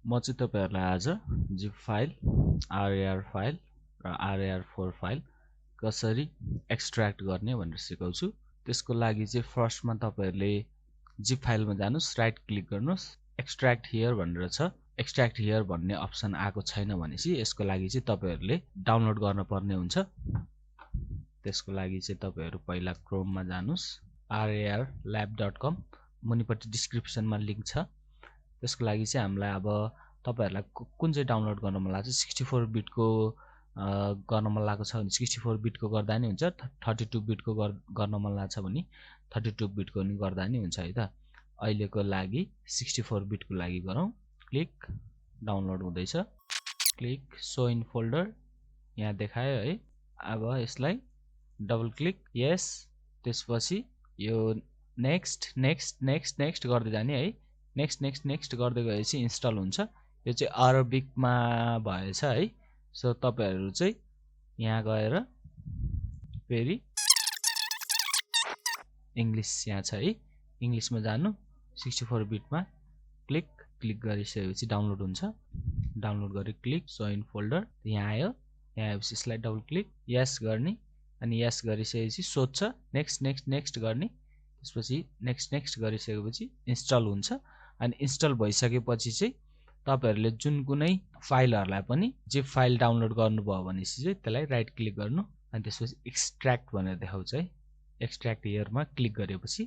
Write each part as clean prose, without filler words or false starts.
म चाहिँ तपाईहरुलाई आज जिप फाइल, rar फाइल र rar4 फाइल कसरी एक्सट्र्याक्ट गर्ने भनेर सिकाउँछु। त्यसको लागि चाहिँ फर्स्टमा तपाईहरुले जिप फाइलमा जानुस्, राइट क्लिक गर्नुस्, एक्सट्र्याक्ट हियर भनेर छ। एक्सट्र्याक्ट हियर भन्ने अप्सन आएको छैन भनेपछि यसको लागि चाहिँ तपाईहरुले डाउनलोड गर्न पर्ने हुन्छ। त्यसको लागि चाहिँ तपाईहरु पहिला क्रोममा जानुस्, rarlab.com मुनिपट्टि डिस्क्रिप्सनमा लिंक छ। त्यसको लागि चाहिँ हामीलाई अब तपाईहरुलाई कुन चाहिँ डाउनलोड गर्न मन लाग्छ, 64 बिटको गर्न मन लागेको छ भने 64 बिटको गर्दा नि हुन्छ, 32 बिटको गर्न मन लाग्छ भने 32 बिटको नि गर्दा नि हुन्छ है त। अहिलेको लागि 64 बिटको लागि गरौँ। क्लिक, डाउनलोड हुँदैछ। क्लिक शो इन फोल्डर, यहाँ देखायो है। अब यसलाई डबल क्लिक, यस। त्यसपछि यो नेक्स्ट नेक्स्ट नेक्स्ट नेक्स्ट गर्दै जाने है। नेक्स्ट नेक्स्ट नेक्स्ट गर्दै गएपछि इन्स्टल हुन्छ। यो चाहिँ अरबिकमा भएछ है। सो तपाईहरु चाहिँ यहाँ गएर फेरि इंग्लिश यहाँ छ है, इंग्लिशमा जानु, 64 बिटमा क्लिक क्लिक गरिसकेपछि डाउनलोड हुन्छ। डाउनलोड गरी क्लिक शो इन फोल्डर, यहाँ आयो। यहाँ आएपछि यसलाई डबल क्लिक, यस गर्ने, अनि यस गरिसकेपछि सोध्छ नेक्स्ट नेक्स्ट नेक्स्ट गर्ने। त्यसपछि नेक्स्ट नेक्स्ट गरिसकेपछि इन्स्टल हुन्छ। अनि इन्स्टल भइसकेपछि चाहिँ तपाईहरुले जुन कुनै फाइलहरुलाई पनि जिप फाइल डाउनलोड गर्नुभयो भनेपछि चाहिँ त्यसलाई राइट क्लिक गर्नु, अनि त्यसपछि एक्सट्र्याक्ट भनेर देखाउँछ है। एक्सट्र्याक्ट हियरमा क्लिक गरेपछि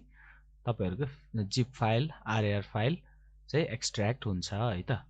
तपाईहरुको जिप फाइल, rar फाइल चाहिँ एक्सट्र्याक्ट हुन्छ है त।